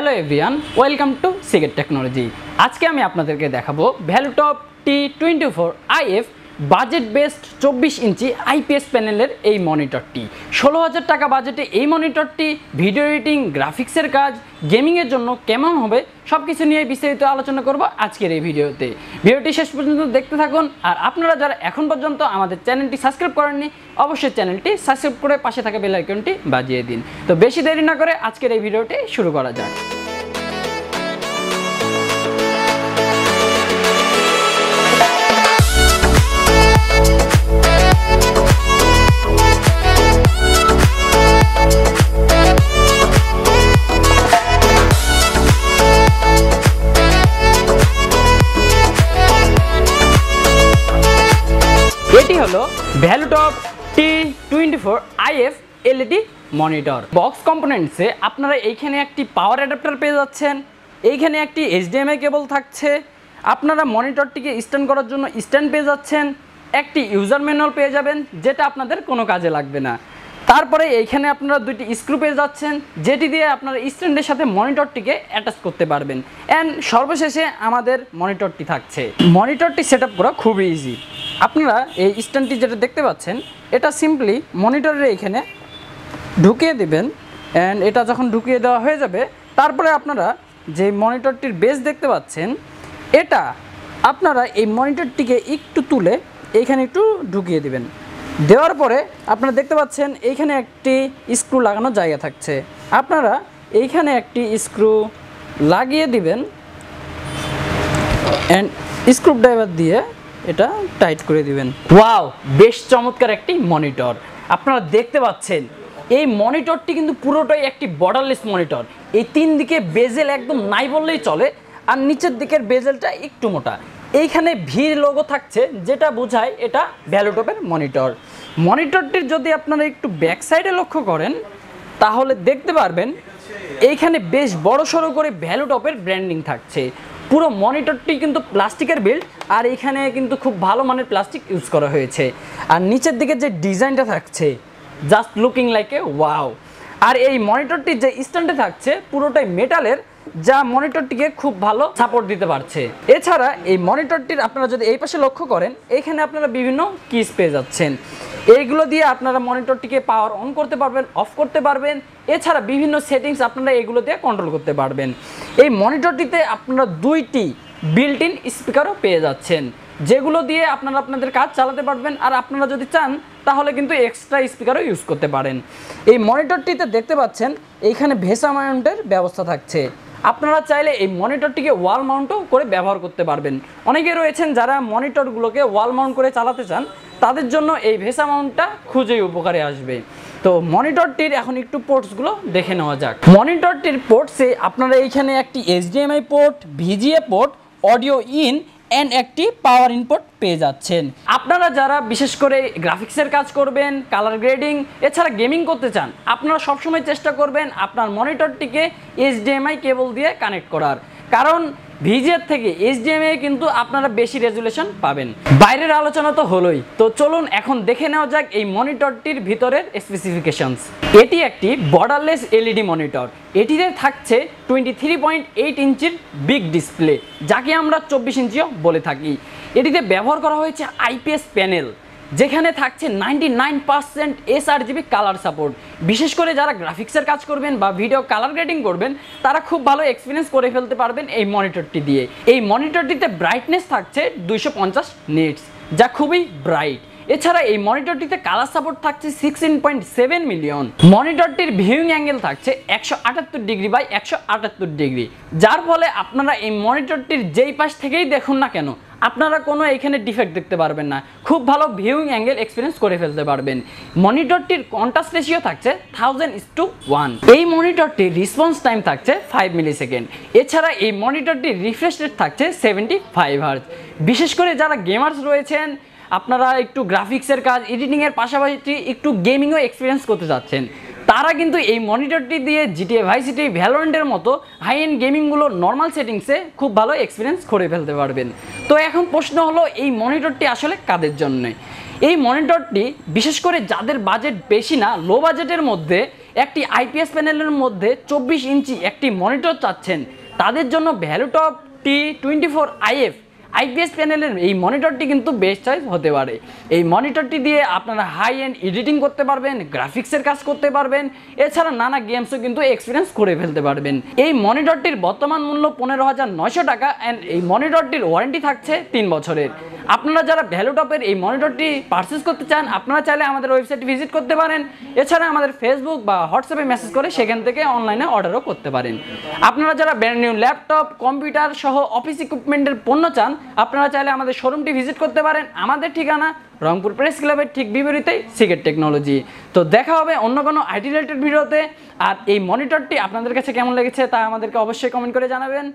Hello everyone welcome to Seagate technology. आज के আমি আপনাদেরকে দেখাবো ভ্যালুটপ T24IF বাজেট বেস্ট 24 ইঞ্চি আইপিএস প্যানেলের এই মনিটরটি 16000 টাকা বাজেটে এই মনিটরটি ভিডিও এডিটিং গ্রাফিক্সের কাজ গেমিং এর জন্য কেমন হবে সবকিছু নিয়ে বিস্তারিত আলোচনা করব আজকের এই ভিডিওতে। ভিডিওটি শেষ পর্যন্ত দেখতে থাকুন আর আপনারা যারা এখন পর্যন্ত আমাদের চ্যানেলটি সাবস্ক্রাইব করেননি অবশ্যই চ্যানেলটি সাবস্ক্রাইব করে পাশে থাকা বেল আইকনটি বাজিয়ে দিন। তো বেশি দেরি না করে আজকের এই ভিডিওটি শুরু করা যাক। এটি হলো ভ্যালুটপ T24IF LED মনিটর। বক্স কম্পোনেন্টসে আপনারা এইখানে একটি পাওয়ার অ্যাডাপ্টার পেয়ে যাচ্ছেন, এইখানে একটি HDMI কেবল থাকছে, আপনারা মনিটরটিকে স্ট্যান্ড করার জন্য স্ট্যান্ড পেয়ে যাচ্ছেন, একটি ইউজার ম্যানুয়াল পেয়ে যাবেন যেটা আপনাদের কোনো কাজে লাগবে না। তারপরে এইখানে আপনারা দুইটি স্ক্রু পেয়ে যাচ্ছেন যেটি দিয়ে আপনারা স্ট্যান্ডের সাথে মনিটরটিকে অ্যাটাচ করতে পারবেন। অ্যান্ড সর্বশেষে আমাদের মনিটরটি থাকছে। মনিটরটি সেট আপ করা খুবই ইজি। আপনারা এই স্ট্যান্ডটি যেটা দেখতে পাচ্ছেন এটা সিম্পলি মনিটরের এইখানে ঢুকিয়ে দিবেন। অ্যান্ড এটা যখন ঢুকিয়ে দেওয়া হয়ে যাবে তারপরে আপনারা যে মনিটরটির বেস দেখতে পাচ্ছেন এটা আপনারা এই মনিটরটিকে একটু তুলে এইখানে একটু ঢুকিয়ে দিবেন। দেওয়ার পরে আপনারা দেখতে পাচ্ছেন এইখানে একটি স্ক্রু লাগানোর জায়গা থাকছে, আপনারা এইখানে একটি স্ক্রু লাগিয়ে দিবেন অ্যান্ড স্ক্রু ড্রাইভার দিয়ে এটা টাইট করে দিবেন। ওয়াও, বেশ চমৎকার একটি মনিটর। আপনারা দেখতে পাচ্ছেন এই মনিটরটি কিন্তু পুরোটাই একটি বর্ডারলেস মনিটর। এই তিন দিকে বেজেল একদম নাই বললেই চলে, আর নিচের দিকের বেজেলটা একটু মোটা। এইখানে ভির লোগো থাকছে যেটা বোঝায় এটা ভ্যালুটপের মনিটর। মনিটরটির যদি আপনারা একটু ব্যাক সাইডে লক্ষ্য করেন তাহলে দেখতে পারবেন এইখানে বেশ বড় সড়ো করে ভ্যালুটপের ব্র্যান্ডিং থাকছে। পুরো মনিটরটি কিন্তু প্লাস্টিকের বিল্ড, আর এইখানে কিন্তু খুব ভালো মানের প্লাস্টিক ইউজ করা হয়েছে। আর নিচের দিকে যে ডিজাইনটা থাকছে just looking like a wow. আর এই মনিটরটি যে স্ট্যান্ডে থাকছে পুরোটাই মেটালের, যা মনিটরটিকে খুব ভালো সাপোর্ট দিতে পারছে। এছাড়া এই মনিটরটির আপনারা যদি এই পাশে লক্ষ্য করেন এইখানে আপনারা বিভিন্ন কিস পেয়ে যাচ্ছেন। এইগুলো দিয়ে আপনারা মনিটরটিকে পাওয়ার অন করতে পারবেন, অফ করতে পারবেন। এছাড়া বিভিন্ন সেটিংস আপনারা এগুলো দিয়ে কন্ট্রোল করতে পারবেন। এই মনিটরটিতে আপনারা দুইটি বিল্ট ইন স্পিকারও পেয়ে যাচ্ছেন যেগুলো দিয়ে আপনারা আপনাদের কাজ চালাতে পারবেন। আর আপনারা যদি চান তাহলে কিন্তু এক্সট্রা স্পিকারও ইউজ করতে পারেন। এই মনিটরটিতে দেখতে পাচ্ছেন এইখানে ভেসা মাউন্টের ব্যবস্থা থাকছে। আপনারা চাইলে এই মনিটরটিকে ওয়াল মাউন্টও করে ব্যবহার করতে পারবেন। অনেকে রয়েছেন যারা মনিটরগুলোকে ওয়াল মাউন্ট করে চালাতে চান, তাদের জন্য এই ভেসা মাউন্টটা খুবই উপকারে আসবে। তো মনিটরটির এখন একটু পোর্টসগুলো দেখে নেওয়া যাক। মনিটরটির পোর্টসে আপনারা এইখানে একটি HDMI port, VGA port, audio in and একটি পাওয়ার ইনপুট পেয়ে যাচ্ছেন। আপনারা যারা বিশেষ করে গ্রাফিক্সের কাজ করবেন, কালার গ্রেডিং এছাড়া গেমিং করতে চান, আপনারা সবসময় চেষ্টা করবেন আপনার মনিটরটিকে HDMI কেবল দিয়ে কানেক্ট করার, কারণ ভিজিএর থেকে HDMI কিন্তু আপনারা বেশি রেজুলেশন পাবেন। বাইরের আলোচনা তো হলোই, তো চলুন এখন দেখে নেওয়া যাক এই মনিটরটির ভিতরের স্পেসিফিকেশনস। এটি একটি বর্ডারলেস LED মনিটর। এটিতে থাকছে 23.8 ইঞ্চির বিগ ডিসপ্লে, যাকে আমরা 24 ইঞ্চিও বলে থাকি। এটিতে ব্যবহার করা হয়েছে IPS প্যানেল, যেখানে থাকছে 99% sRGB কালার সাপোর্ট। বিশেষ করে যারা গ্রাফিক্সের কাজ করবেন বা ভিডিও কালার গ্রেডিং করবেন তারা খুব ভালো এক্সপিরিয়েন্স করে ফেলতে পারবেন এই মনিটরটি দিয়ে। এই মনিটরটিতে ব্রাইটনেস থাকছে 250 নিটস, যা খুবই ব্রাইট। এছাড়া এই মনিটরটিতে কালার সাপোর্ট থাকছে 16.7 মিলিয়ন। মনিটরটির ভিউইং অ্যাঙ্গেল থাকছে 178 ডিগ্রি বাই 178 ডিগ্রি, যার ফলে আপনারা এই মনিটরটির যেই পাশ থেকেই দেখুন না কেন আপনারা কোনো এখানে ডিফেক্ট দেখতে পারবেন না। খুব ভালো ভিউইং অ্যাঙ্গেল এক্সপিরিয়েন্স করে ফেলতে পারবেন। মনিটরটির কন্ট্রাস্ট রেশিও থাকছে 1000:1। এই মনিটরটির রেসপন্স টাইম থাকছে 5 মিলিসেকেন্ড। এছাড়া এই মনিটরটির রিফ্রেশ রেট থাকছে 75 হার্জ। বিশেষ করে যারা গেমার্স রয়েছেন, আপনারা একটু গ্রাফিক্সের কাজ এডিটিংয়ের পাশাপাশি একটু গেমিংও এক্সপিরিয়েন্স করতে যাচ্ছেন, তারা কিন্তু এই মনিটরটি দিয়ে GTA ভাইস সিটি, ভ্যালোরেন্টের মতো হাই এন্ড গেমিংগুলো নর্মাল সেটিংসে খুব ভালো এক্সপিরিয়েন্স করে ফেলতে পারবেন। তো এখন প্রশ্ন হলো এই মনিটরটি আসলে কাদের জন্য? এই মনিটরটি বিশেষ করে যাদের বাজেট বেশি না, লো বাজেটের মধ্যে একটি আইপিএস প্যানেলের মধ্যে 24 ইঞ্চি একটি মনিটর চাচ্ছেন, তাদের জন্য ভ্যালুটপ T24IF আইপিএস প্যানেলের এই মনিটরটি কিন্তু বেস্ট চয়েস হতে পারে। এই মনিটরটি দিয়ে আপনারা হাই এন্ড এডিটিং করতে পারবেন, গ্রাফিক্সের কাজ করতে পারবেন, এছাড়া নানা গেমসও কিন্তু এক্সপিরিয়েন্স করে ফেলতে পারবেন। এই মনিটরটির বর্তমান মূল্য 15,900 টাকা অ্যান্ড এই মনিটরটির ওয়ারেন্টি থাকছে 3 বছরের। আপনারা যারা ভ্যালুটপের এই মনিটরটি পারচেস করতে চান, আপনারা চাইলে আমাদের ওয়েবসাইট ভিজিট করতে পারেন, এছাড়া আমাদের ফেসবুক বা হোয়াটসঅ্যাপে মেসেজ করে সেখান থেকে অনলাইনে অর্ডারও করতে পারেন। আপনারা যারা ব্র্যান্ড নিউ ল্যাপটপ, কম্পিউটার সহ অফিস ইকুইপমেন্টের পণ্য চান, আপনারা চাইলে আমাদের শোরুমটি ভিজিট করতে পারেন। আমাদের ঠিকানা রংপুর প্রেস ক্লাবের ঠিক বিপরীতেই সিগেট টেকনোলজি। তো দেখা হবে অন্য কোনো আইটি রিলেটেড ভিডিওতে। আর এই মনিটরটি আপনাদের কাছে কেমন লেগেছে তা আমাদেরকে অবশ্যই কমেন্ট করে জানাবেন।